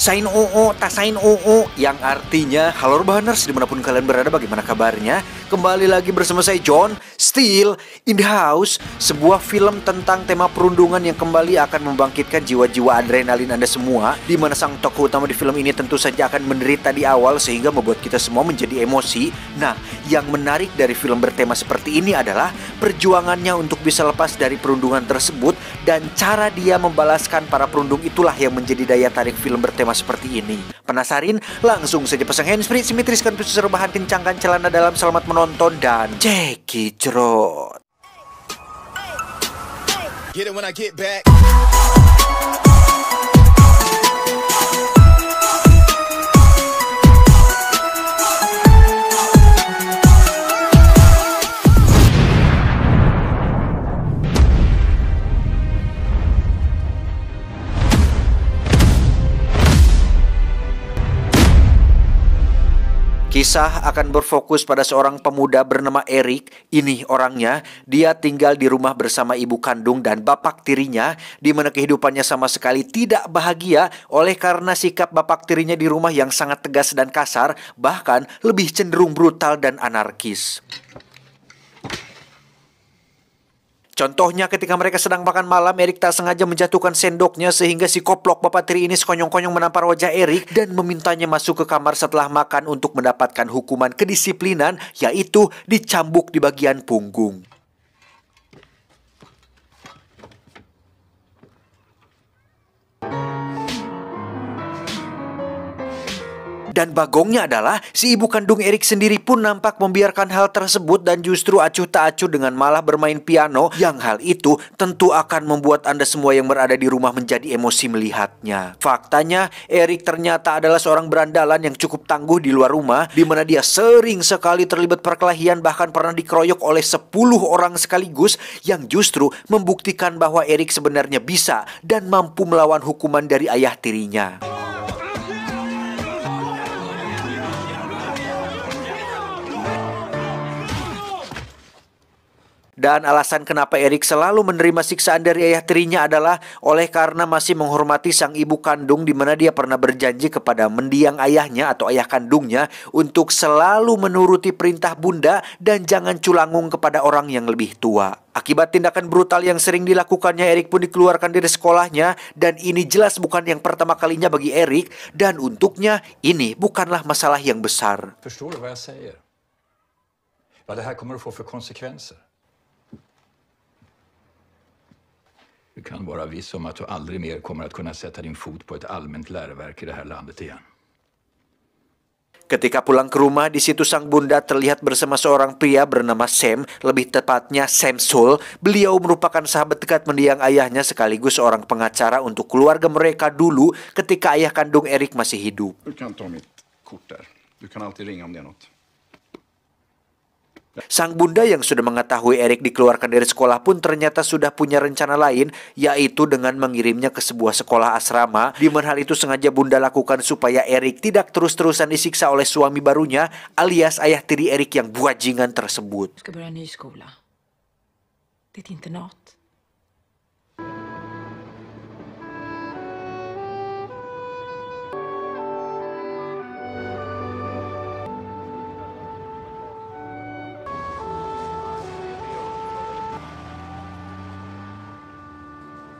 Sain OO, tasain OO, yang artinya halo Urbaners dimanapun kalian berada, bagaimana kabarnya? Kembali lagi bersama saya John, Still in the House, sebuah film tentang tema perundungan yang kembali akan membangkitkan jiwa-jiwa adrenalin Anda semua, di mana sang tokoh utama di film ini tentu saja akan menderita di awal sehingga membuat kita semua menjadi emosi. Nah, yang menarik dari film bertema seperti ini adalah perjuangannya untuk bisa lepas dari perundungan tersebut, dan cara dia membalaskan para perundung itulah yang menjadi daya tarik film bertema seperti ini. Penasarin? Langsung saja pasang handsfree, simetriskan pusar rebahan, kencangkan celana dalam, selamat menonton dan cekicrot. Get it when I get back. Kisah akan berfokus pada seorang pemuda bernama Eric. Ini orangnya, dia tinggal di rumah bersama ibu kandung dan bapak tirinya, di mana kehidupannya sama sekali tidak bahagia oleh karena sikap bapak tirinya di rumah yang sangat tegas dan kasar, bahkan lebih cenderung brutal dan anarkis. Contohnya ketika mereka sedang makan malam, Eric tak sengaja menjatuhkan sendoknya sehingga si koplok bapak tiri ini sekonyong-konyong menampar wajah Eric dan memintanya masuk ke kamar setelah makan untuk mendapatkan hukuman kedisiplinan, yaitu dicambuk di bagian punggung. Dan bagongnya adalah si ibu kandung Eric sendiri pun nampak membiarkan hal tersebut dan justru acuh tak acuh dengan malah bermain piano, yang hal itu tentu akan membuat Anda semua yang berada di rumah menjadi emosi melihatnya. Faktanya, Eric ternyata adalah seorang berandalan yang cukup tangguh di luar rumah, di mana dia sering sekali terlibat perkelahian, bahkan pernah dikeroyok oleh 10 orang sekaligus, yang justru membuktikan bahwa Eric sebenarnya bisa dan mampu melawan hukuman dari ayah tirinya. Dan alasan kenapa Eric selalu menerima siksaan dari ayah tirinya adalah oleh karena masih menghormati sang ibu kandung, di mana dia pernah berjanji kepada mendiang ayahnya atau ayah kandungnya untuk selalu menuruti perintah bunda dan jangan culangung kepada orang yang lebih tua. Akibat tindakan brutal yang sering dilakukannya, Eric pun dikeluarkan dari sekolahnya, dan ini jelas bukan yang pertama kalinya bagi Eric, dan untuknya ini bukanlah masalah yang besar. Förstår du vad jag säger? Vad det här kommer att få för konsekvenser? Du kan vara viss om att du aldrig mer kommer att kunna sätta din fot på ett allmänt läroverk i det här landet igen. Ketika pulang ke rumah, di situ sang bunda terlihat bersama seorang pria bernama Sam, lebih tepatnya Samsul. Beliau merupakan sahabat dekat mendiang ayahnya sekaligus seorang pengacara untuk keluarga mereka dulu ketika ayah kandung Eric masih hidup. Du kan ta mitt kort där. Du kan alltid ringa om det är något. Sang bunda yang sudah mengetahui Eric dikeluarkan dari sekolah pun ternyata sudah punya rencana lain, yaitu dengan mengirimnya ke sebuah sekolah asrama, di mana hal itu sengaja bunda lakukan supaya Eric tidak terus-terusan disiksa oleh suami barunya alias ayah tiri Eric yang buajingan tersebut. Ska börja en ny skola. Det är ett internat.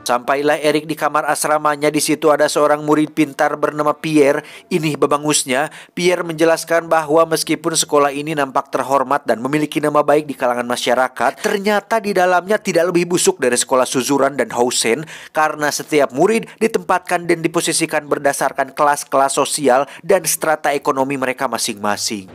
Sampailah Eric di kamar asramanya. Di situ ada seorang murid pintar bernama Pierre. Ini babangusnya. Pierre menjelaskan bahwa meskipun sekolah ini nampak terhormat dan memiliki nama baik di kalangan masyarakat, ternyata di dalamnya tidak lebih busuk dari sekolah Suzuran dan Hausen, karena setiap murid ditempatkan dan diposisikan berdasarkan kelas-kelas sosial dan strata ekonomi mereka masing-masing.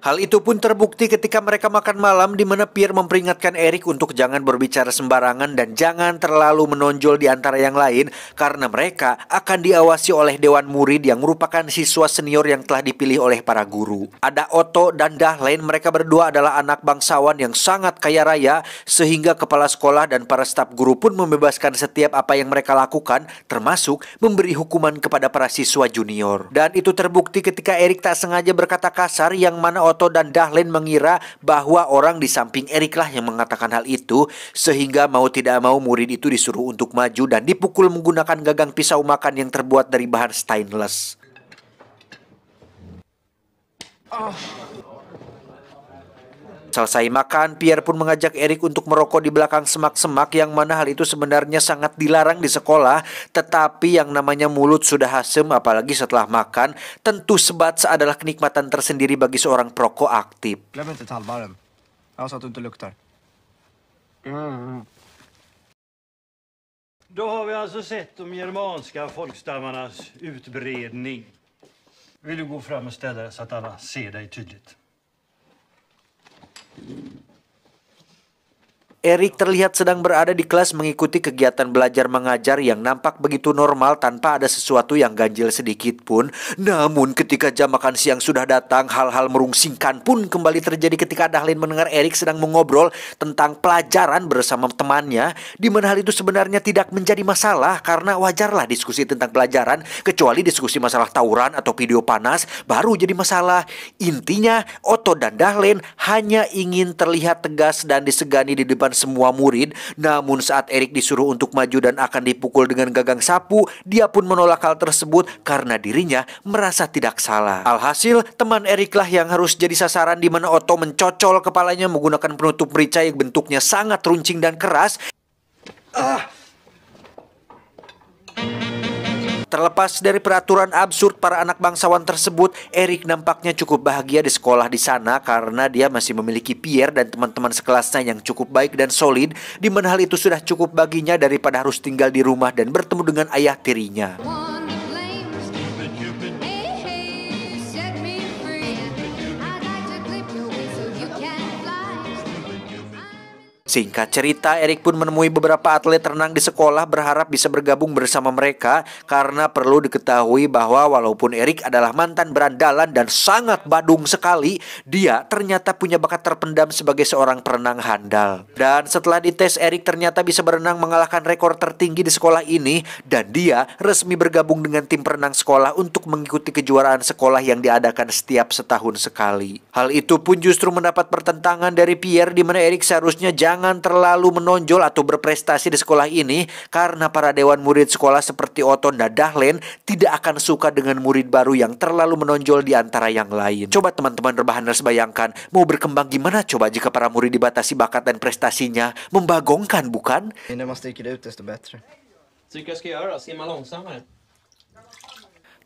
Hal itu pun terbukti ketika mereka makan malam, di mana Pierre memperingatkan Eric untuk jangan berbicara sembarangan dan jangan terlalu menonjol di antara yang lain, karena mereka akan diawasi oleh dewan murid yang merupakan siswa senior yang telah dipilih oleh para guru. Ada Otto dan Dahlin, mereka berdua adalah anak bangsawan yang sangat kaya raya, sehingga kepala sekolah dan para staf guru pun membebaskan setiap apa yang mereka lakukan, termasuk memberi hukuman kepada para siswa junior. Dan itu terbukti ketika Eric tak sengaja berkata kasar, yang mana Otto dan Dahlen mengira bahwa orang di samping Erik lah yang mengatakan hal itu, sehingga mau tidak mau murid itu disuruh untuk maju dan dipukul menggunakan gagang pisau makan yang terbuat dari bahan stainless. Selesai makan, Pierre pun mengajak Erik untuk merokok di belakang semak-semak, yang mana hal itu sebenarnya sangat dilarang di sekolah. Tetapi yang namanya mulut sudah asem, apalagi setelah makan, tentu sebat adalah kenikmatan tersendiri bagi seorang perokok aktif. Glöm inte tallbarren. Jag sa att du inte luktar. Då har vi alltså sett de germanska folkstammarnas utbredning. Vill du gå fram och ställa dig så att alla ser dig tydligt? Erik terlihat sedang berada di kelas mengikuti kegiatan belajar mengajar yang nampak begitu normal tanpa ada sesuatu yang ganjil sedikit pun. Namun ketika jam makan siang sudah datang, hal-hal merungsingkan pun kembali terjadi ketika Dahlen mendengar Erik sedang mengobrol tentang pelajaran bersama temannya, di mana hal itu sebenarnya tidak menjadi masalah karena wajarlah diskusi tentang pelajaran, kecuali diskusi masalah tawuran atau video panas baru jadi masalah. Intinya Otto dan Dahlen hanya ingin terlihat tegas dan disegani di depan semua murid. Namun saat Erik disuruh untuk maju dan akan dipukul dengan gagang sapu, dia pun menolak hal tersebut karena dirinya merasa tidak salah. Alhasil, teman Erik lah yang harus jadi sasaran, di mana Otto mencocol kepalanya menggunakan penutup merica yang bentuknya sangat runcing dan keras. Terlepas dari peraturan absurd para anak bangsawan tersebut, Erik nampaknya cukup bahagia di sekolah di sana karena dia masih memiliki Pierre dan teman-teman sekelasnya yang cukup baik dan solid, di mana hal itu sudah cukup baginya daripada harus tinggal di rumah dan bertemu dengan ayah tirinya. Singkat cerita, Erik pun menemui beberapa atlet renang di sekolah berharap bisa bergabung bersama mereka, karena perlu diketahui bahwa walaupun Erik adalah mantan berandalan dan sangat badung sekali, dia ternyata punya bakat terpendam sebagai seorang perenang handal. Dan setelah dites, Erik ternyata bisa berenang mengalahkan rekor tertinggi di sekolah ini, dan dia resmi bergabung dengan tim perenang sekolah untuk mengikuti kejuaraan sekolah yang diadakan setiap setahun sekali. Hal itu pun justru mendapat pertentangan dari Pierre, di mana Erik seharusnya jangan terlalu menonjol atau berprestasi di sekolah ini karena para dewan murid sekolah seperti Otto dan Dahlen tidak akan suka dengan murid baru yang terlalu menonjol di antara yang lain. Coba teman-teman rebahaners bayangkan, mau berkembang gimana coba jika para murid dibatasi bakat dan prestasinya? Membagongkan, bukan? När man sticker ut desto bättre. Tycker jag ska göra? Simma långsammare.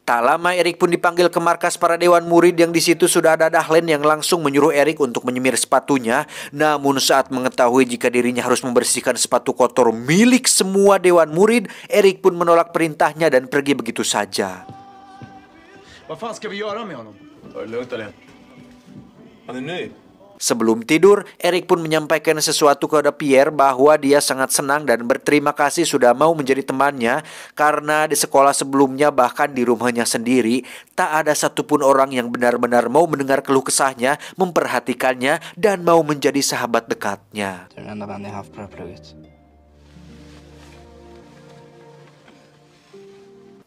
Tak lama Erik pun dipanggil ke markas para dewan murid, yang di situ sudah ada Dahlen yang langsung menyuruh Erik untuk menyemir sepatunya. Namun saat mengetahui jika dirinya harus membersihkan sepatu kotor milik semua dewan murid, Erik pun menolak perintahnya dan pergi begitu saja. Vad fan ska vi göra med honom? Ta det lugnt, Dahlen. Han är ny. Sebelum tidur, Erik pun menyampaikan sesuatu kepada Pierre bahwa dia sangat senang dan berterima kasih sudah mau menjadi temannya, karena di sekolah sebelumnya bahkan di rumahnya sendiri tak ada satupun orang yang benar-benar mau mendengar keluh kesahnya, memperhatikannya, dan mau menjadi sahabat dekatnya. Det är den enda vän jag haft på det här plugget.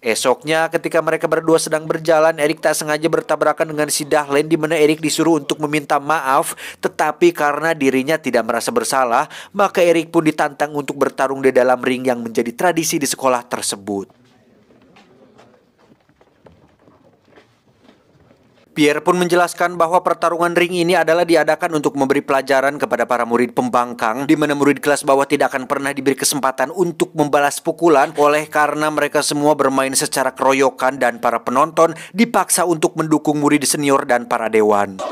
Esoknya ketika mereka berdua sedang berjalan, Erik tak sengaja bertabrakan dengan si Dahlen, di mana Erik disuruh untuk meminta maaf, tetapi karena dirinya tidak merasa bersalah, maka Erik pun ditantang untuk bertarung di dalam ring yang menjadi tradisi di sekolah tersebut. Pierre pun menjelaskan bahwa pertarungan ring ini adalah diadakan untuk memberi pelajaran kepada para murid pembangkang, di mana murid kelas bawah tidak akan pernah diberi kesempatan untuk membalas pukulan, oleh karena mereka semua bermain secara keroyokan dan para penonton dipaksa untuk mendukung murid senior dan para dewan.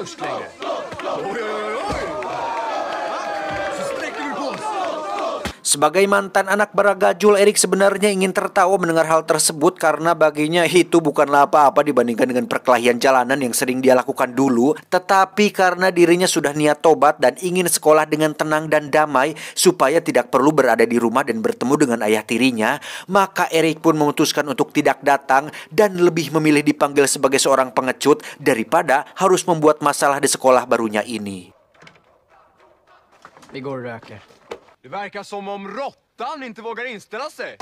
Sebagai mantan anak baragajul, Erik sebenarnya ingin tertawa mendengar hal tersebut karena baginya itu bukanlah apa-apa dibandingkan dengan perkelahian jalanan yang sering dia lakukan dulu. Tetapi karena dirinya sudah niat tobat dan ingin sekolah dengan tenang dan damai supaya tidak perlu berada di rumah dan bertemu dengan ayah tirinya, maka Erik pun memutuskan untuk tidak datang dan lebih memilih dipanggil sebagai seorang pengecut daripada harus membuat masalah di sekolah barunya ini. Vi går och röker. Det verkar som om råttan inte vågar inställa sig.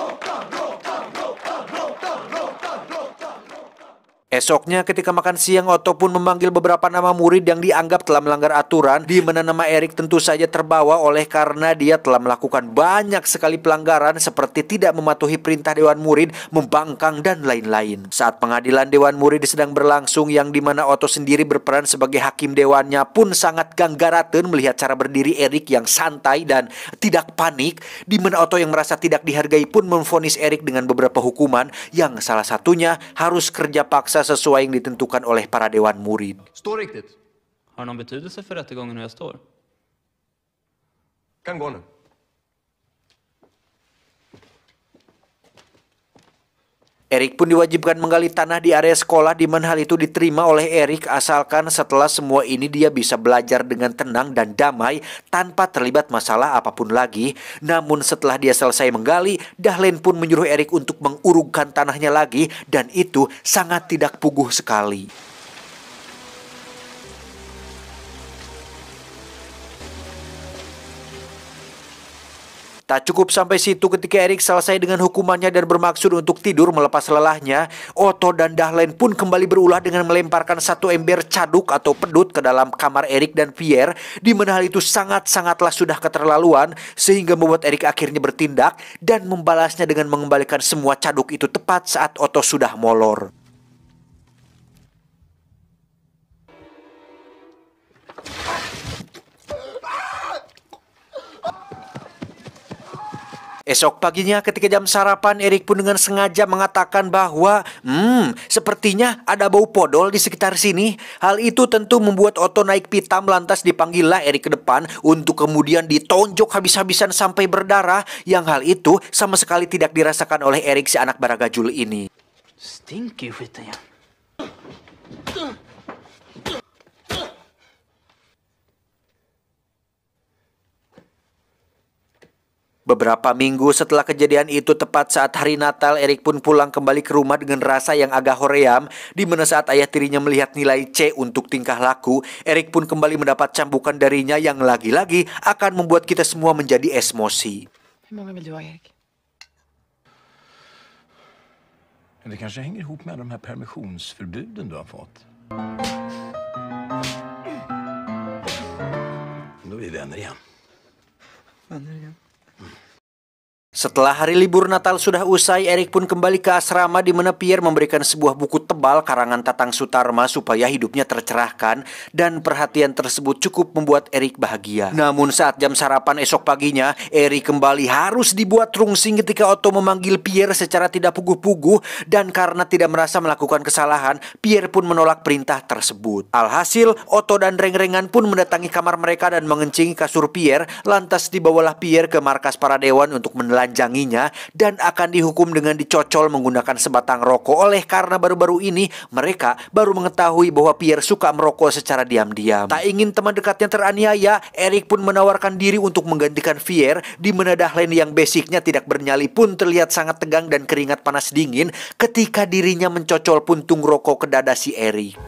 Esoknya ketika makan siang, Otto pun memanggil beberapa nama murid yang dianggap telah melanggar aturan, di mana nama Erik tentu saja terbawa oleh karena dia telah melakukan banyak sekali pelanggaran seperti tidak mematuhi perintah Dewan Murid, membangkang, dan lain-lain. Saat pengadilan Dewan Murid sedang berlangsung yang dimana Otto sendiri berperan sebagai hakim dewannya pun sangat ganggaraten melihat cara berdiri Erik yang santai dan tidak panik, di mana Otto yang merasa tidak dihargai pun memvonis Erik dengan beberapa hukuman yang salah satunya harus kerja paksa sesuai yang ditentukan oleh para Dewan Murid. Stå riktigt. Har det någon betydelse för rättegången hur jag står? Kan gå nu. Erik pun diwajibkan menggali tanah di area sekolah, di mana hal itu diterima oleh Erik asalkan setelah semua ini dia bisa belajar dengan tenang dan damai tanpa terlibat masalah apapun lagi. Namun setelah dia selesai menggali, Dahlen pun menyuruh Erik untuk mengurungkan tanahnya lagi, dan itu sangat tidak puguh sekali. Tak cukup sampai situ, ketika Erik selesai dengan hukumannya dan bermaksud untuk tidur melepas lelahnya, Otto dan Dahlen pun kembali berulah dengan melemparkan satu ember caduk atau pedut ke dalam kamar Erik dan Pierre, di mana hal itu sangat-sangatlah sudah keterlaluan, sehingga membuat Erik akhirnya bertindak dan membalasnya dengan mengembalikan semua caduk itu tepat saat Otto sudah molor. Esok paginya ketika jam sarapan, Erik pun dengan sengaja mengatakan bahwa sepertinya ada bau podol di sekitar sini. Hal itu tentu membuat Otto naik pitam, lantas dipanggillah Erik ke depan untuk kemudian ditonjok habis-habisan sampai berdarah, yang hal itu sama sekali tidak dirasakan oleh Erik si anak baragajul ini. Stinker ju skiten igen. Beberapa minggu setelah kejadian itu, tepat saat hari Natal, Erik pun pulang kembali ke rumah dengan rasa yang agak hoream, di mana saat ayah tirinya melihat nilai C untuk tingkah laku, Erik pun kembali mendapat cambukan darinya yang lagi-lagi akan membuat kita semua menjadi emosi. Hur många vill du ha, Erik? Det kanske hänger ihop med de här permissionsförbuden du har fått. Då är vi vänner igen. Setelah hari libur Natal sudah usai, Erik pun kembali ke asrama, di mana Pierre memberikan sebuah buku tebal karangan Tatang Sutarma supaya hidupnya tercerahkan, dan perhatian tersebut cukup membuat Erik bahagia. Namun saat jam sarapan esok paginya, Erik kembali harus dibuat rungsing ketika Otto memanggil Pierre secara tidak puguh-puguh, dan karena tidak merasa melakukan kesalahan, Pierre pun menolak perintah tersebut. Alhasil, Otto dan Reng-Rengan pun mendatangi kamar mereka dan mengencingi kasur Pierre, lantas dibawalah Pierre ke markas para dewan untuk menelanjanginya dan akan dihukum dengan dicocol menggunakan sebatang rokok, oleh karena baru-baru ini mereka baru mengetahui bahwa Pierre suka merokok secara diam-diam. Tak ingin teman dekatnya teraniaya, Erik pun menawarkan diri untuk menggantikan Pierre, di mana Dahlen yang basicnya tidak bernyali pun terlihat sangat tegang dan keringat panas dingin ketika dirinya mencocol puntung rokok ke dada si Erik.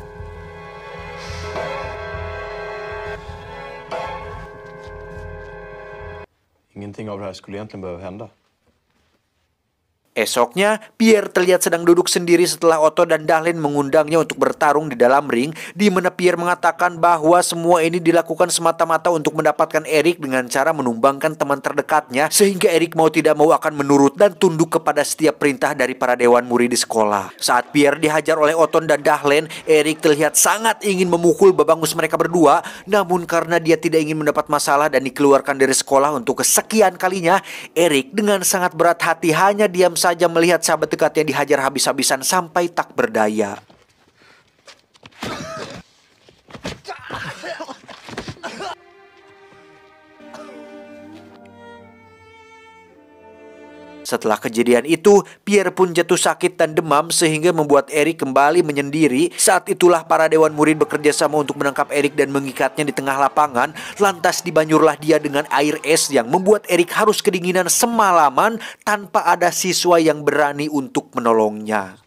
Ingenting av det här skulle egentligen behöva hända. Esoknya, Pierre terlihat sedang duduk sendiri setelah Otto dan Dahlen mengundangnya untuk bertarung di dalam ring, di mana Pierre mengatakan bahwa semua ini dilakukan semata-mata untuk mendapatkan Erik dengan cara menumbangkan teman terdekatnya, sehingga Erik mau tidak mau akan menurut dan tunduk kepada setiap perintah dari para dewan murid di sekolah. Saat Pierre dihajar oleh Otto dan Dahlen, Erik terlihat sangat ingin memukul babangus mereka berdua, namun karena dia tidak ingin mendapat masalah dan dikeluarkan dari sekolah untuk kesekian kalinya, Erik dengan sangat berat hati hanya diam saja melihat sahabat dekatnya dihajar habis-habisan sampai tak berdaya. Setelah kejadian itu, Pierre pun jatuh sakit dan demam sehingga membuat Erik kembali menyendiri. Saat itulah para dewan murid bekerja sama untuk menangkap Erik dan mengikatnya di tengah lapangan. Lantas dibanyurlah dia dengan air es yang membuat Erik harus kedinginan semalaman tanpa ada siswa yang berani untuk menolongnya.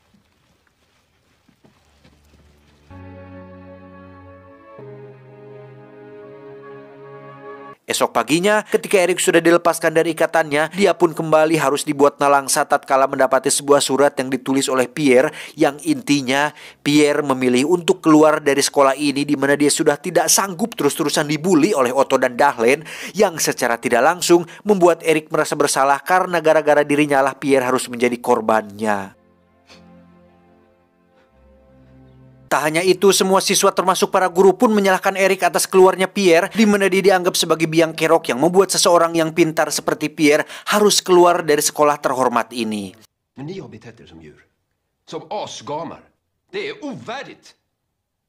Esok paginya, ketika Erik sudah dilepaskan dari ikatannya, dia pun kembali harus dibuat nalangsa tatkala mendapati sebuah surat yang ditulis oleh Pierre yang intinya Pierre memilih untuk keluar dari sekolah ini di mana dia sudah tidak sanggup terus-terusan dibully oleh Otto dan Dahlén yang secara tidak langsung membuat Erik merasa bersalah karena gara-gara dirinya lah Pierre harus menjadi korbannya. Tak hanya itu, semua siswa termasuk para guru pun menyalahkan Erik atas keluarnya Pierre, di mana dia dianggap sebagai biang kerok yang membuat seseorang yang pintar seperti Pierre harus keluar dari sekolah terhormat ini. Men ni har betett er som djur. Som asgamar. Det är ovärdigt.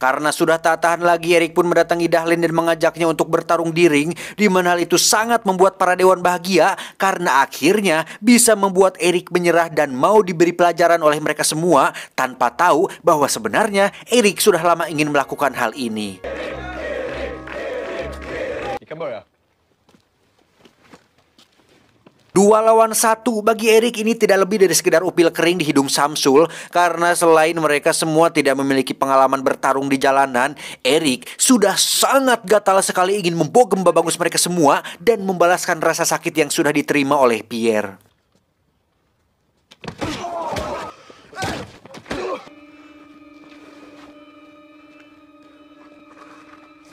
Karena sudah tak tahan lagi, Erik pun mendatangi Dahlén dan mengajaknya untuk bertarung di ring, di mana hal itu sangat membuat para dewan bahagia karena akhirnya bisa membuat Erik menyerah dan mau diberi pelajaran oleh mereka semua tanpa tahu bahwa sebenarnya Erik sudah lama ingin melakukan hal ini. Vi kan börja. 2 lawan 1 bagi Erik ini tidak lebih dari sekedar upil kering di hidung Samsul karena selain mereka semua tidak memiliki pengalaman bertarung di jalanan, Erik sudah sangat gatal sekali ingin membogem babangus mereka semua dan membalaskan rasa sakit yang sudah diterima oleh Pierre.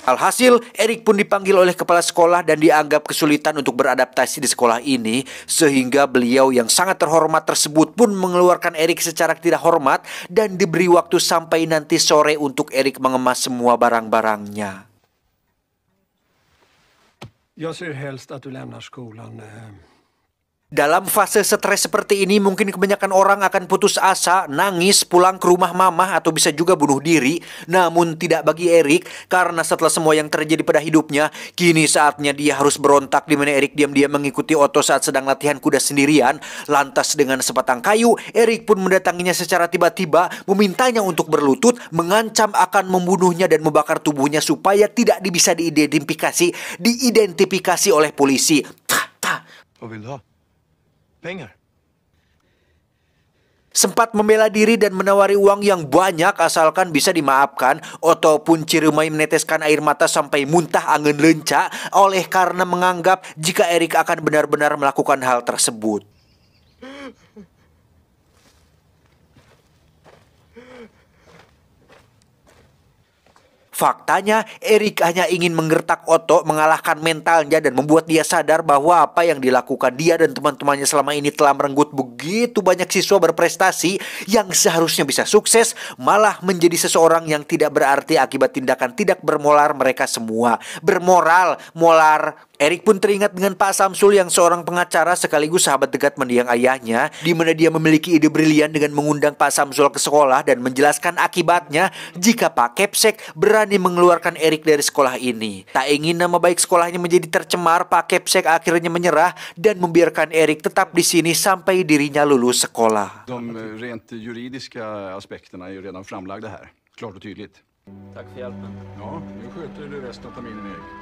Alhasil, Erik pun dipanggil oleh kepala sekolah dan dianggap kesulitan untuk beradaptasi di sekolah ini, sehingga beliau yang sangat terhormat tersebut pun mengeluarkan Erik secara tidak hormat dan diberi waktu sampai nanti sore untuk Erik mengemas semua barang-barangnya. Jag ser helst att du lämnar skolan. Dalam fase stres seperti ini, mungkin kebanyakan orang akan putus asa, nangis, pulang ke rumah mama, atau bisa juga bunuh diri. Namun tidak bagi Erik, karena setelah semua yang terjadi pada hidupnya, kini saatnya dia harus berontak, di mana Erik diam-diam mengikuti Otto saat sedang latihan kuda sendirian. Lantas dengan sebatang kayu, Erik pun mendatanginya secara tiba-tiba, memintanya untuk berlutut, mengancam akan membunuhnya dan membakar tubuhnya supaya tidak bisa diidentifikasi oleh polisi. Vad vill du ha? Pengar? Sempat membela diri dan menawari uang yang banyak asalkan bisa dimaafkan. Otto pun Ciremai meneteskan air mata sampai muntah angin lenca oleh karena menganggap jika Erik akan benar-benar melakukan hal tersebut. Faktanya, Erik hanya ingin menggertak Otto, mengalahkan mentalnya dan membuat dia sadar bahwa apa yang dilakukan dia dan teman-temannya selama ini telah merenggut begitu banyak siswa berprestasi yang seharusnya bisa sukses, malah menjadi seseorang yang tidak berarti akibat tindakan tidak bermoral mereka semua. Molar. Erik pun teringat dengan Pak Samsul yang seorang pengacara sekaligus sahabat dekat mendiang ayahnya, di mana dia memiliki ide brilian dengan mengundang Pak Samsul ke sekolah dan menjelaskan akibatnya jika Pak Kepsek berani mengeluarkan Erik dari sekolah ini. Tak ingin nama baik sekolahnya menjadi tercemar, Pak Kepsek akhirnya menyerah dan membiarkan Erik tetap di sini sampai dirinya lulus sekolah. De rent juridiska aspekterna är ju redan framlagda här. Klart och tydligt. Tack för hjälpen. Ja, nu sköter du resten av terminen, Erik.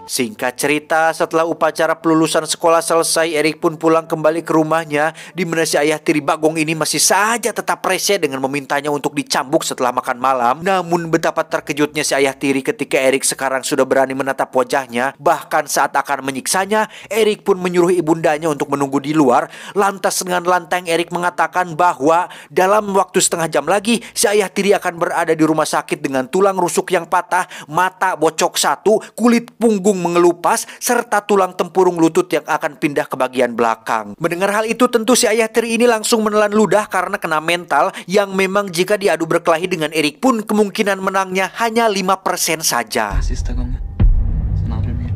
Singkat cerita, setelah upacara pelulusan sekolah selesai, Erik pun pulang kembali ke rumahnya, di mana si ayah tiri Bagong ini masih saja tetap rese dengan memintanya untuk dicambuk setelah makan malam. Namun betapa terkejutnya si ayah tiri ketika Erik sekarang sudah berani menatap wajahnya. Bahkan saat akan menyiksanya, Erik pun menyuruh ibundanya untuk menunggu di luar. Lantas dengan lantang Erik mengatakan bahwa dalam waktu setengah jam lagi, si ayah tiri akan berada di rumah sakit dengan tulang rusuk yang patah, mata bocok satu, kulit punggung mengelupas, serta tulang tempurung lutut yang akan pindah ke bagian belakang. Mendengar hal itu, tentu si ayah tiri ini langsung menelan ludah karena kena mental, yang memang jika diadu berkelahi dengan Erik pun kemungkinan menangnya hanya 5% saja. Sista gången. Sen aldrig mer.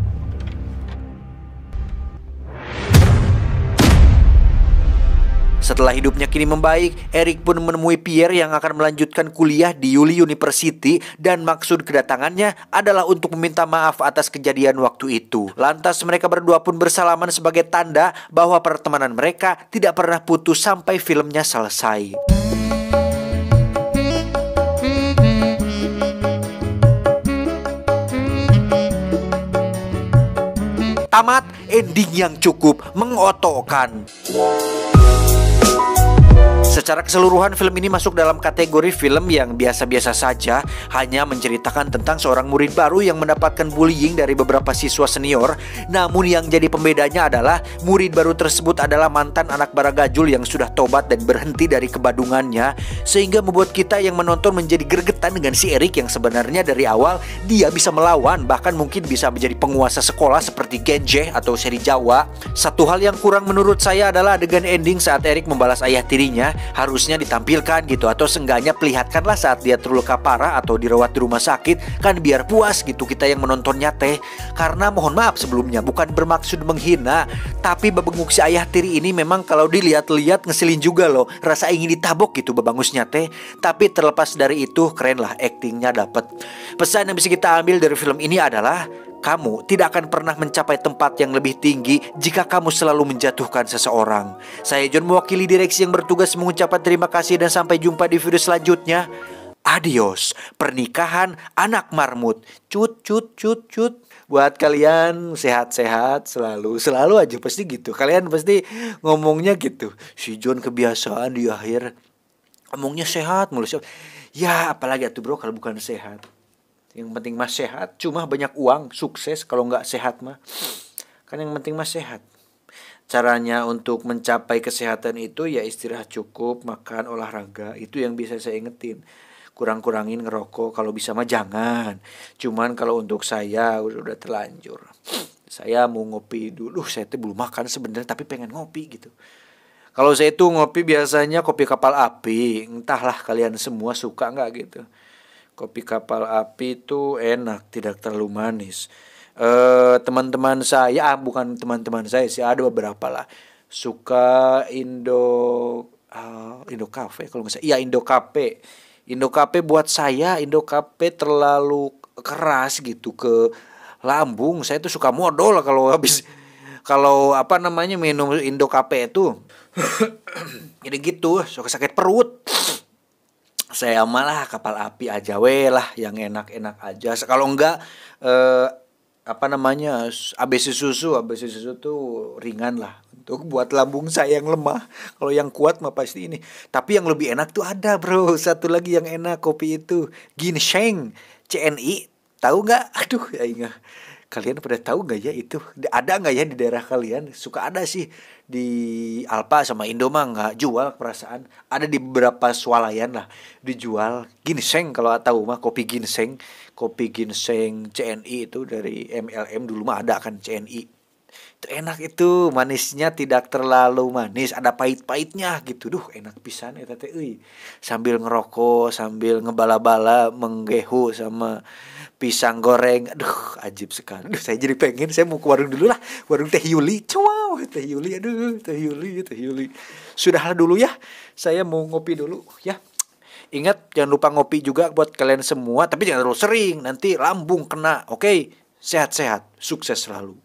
Setelah hidupnya kini membaik, Erik pun menemui Pierre yang akan melanjutkan kuliah di Yuli University dan maksud kedatangannya adalah untuk meminta maaf atas kejadian waktu itu. Lantas mereka berdua pun bersalaman sebagai tanda bahwa pertemanan mereka tidak pernah putus sampai filmnya selesai. Tamat, ending yang cukup mengotokkan. Secara keseluruhan film ini masuk dalam kategori film yang biasa-biasa saja, hanya menceritakan tentang seorang murid baru yang mendapatkan bullying dari beberapa siswa senior. Namun yang jadi pembedanya adalah murid baru tersebut adalah mantan anak baragajul yang sudah tobat dan berhenti dari kebadungannya, sehingga membuat kita yang menonton menjadi gregetan dengan si Eric yang sebenarnya dari awal dia bisa melawan, bahkan mungkin bisa menjadi penguasa sekolah seperti Genje atau seri Jawa. Satu hal yang kurang menurut saya adalah adegan ending saat Eric membalas ayah tirinya. Harusnya ditampilkan gitu, atau seenggaknya perlihatkanlah saat dia terluka parah atau dirawat di rumah sakit, kan biar puas gitu kita yang menontonnya teh. Karena mohon maaf sebelumnya, bukan bermaksud menghina, tapi bebenguk si ayah tiri ini memang kalau dilihat-lihat ngeselin juga loh, rasa ingin ditabok gitu bebangusnya teh. Tapi terlepas dari itu, keren lah aktingnya dapet. Pesan yang bisa kita ambil dari film ini adalah kamu tidak akan pernah mencapai tempat yang lebih tinggi jika kamu selalu menjatuhkan seseorang. Saya John, mewakili direksi yang bertugas, mengucapkan terima kasih dan sampai jumpa di video selanjutnya. Adios, pernikahan anak marmut. Cut cut cut cut. Buat kalian sehat-sehat selalu. Selalu aja pasti gitu. Kalian pasti ngomongnya gitu. Si John kebiasaan di akhir ngomongnya sehat mulu. Ya apalagi atuh bro kalau bukan sehat. Yang penting mah sehat, cuma banyak uang, sukses kalau nggak sehat mah. Kan yang penting mah sehat. Caranya untuk mencapai kesehatan itu ya istirahat cukup, makan, olahraga. Itu yang bisa saya ingetin. Kurang-kurangin ngerokok, kalau bisa mah jangan. Cuman kalau untuk saya udah terlanjur. Saya mau ngopi dulu, saya tuh belum makan sebenarnya tapi pengen ngopi gitu. Kalau saya tuh ngopi biasanya kopi kapal api. Entahlah kalian semua suka nggak gitu. Kopi kapal api itu enak, tidak terlalu manis. Teman-teman saya, bukan teman-teman saya sih, ada beberapa lah suka Indo Cafe kalau nggak salah. Iya, Indo Cafe. Indo Cafe buat saya, Indo Cafe terlalu keras gitu ke lambung. Saya tuh suka modal kalau habis minum Indo Cafe itu. Jadi gitu, suka sakit perut. Saya malah kapal api aja lah, yang enak-enak aja. Kalau enggak ABC susu tuh ringan lah untuk buat lambung saya yang lemah. Kalau yang kuat mah pasti ini. Tapi yang lebih enak tuh ada bro, satu lagi yang enak kopi itu ginseng CNI. Tahu nggak? Aduh ya ingat. Kalian pada tahu nggak ya itu? Ada nggak ya di daerah kalian? Suka ada sih di Alpa sama Indo mah nggak jual perasaan. Ada di beberapa swalayan lah dijual ginseng. Kalau tahu mah kopi ginseng CNI itu dari MLM dulu mah ada kan CNI. Itu enak itu, manisnya tidak terlalu manis, ada pahit-pahitnya gitu. Duh enak pisan eta teh euy. Sambil ngerokok, sambil ngebala-bala menggehu sama pisang goreng. Aduh, ajib sekali. Aduh, saya jadi pengen. Saya mau ke warung dulu lah. Warung Teh Yuli. Wow, Teh Yuli. Aduh, Teh Yuli. Sudahlah dulu ya. Saya mau ngopi dulu ya. Ingat, jangan lupa ngopi juga buat kalian semua. Tapi jangan terlalu sering. Nanti lambung kena. Oke? Sehat-sehat. Sukses selalu.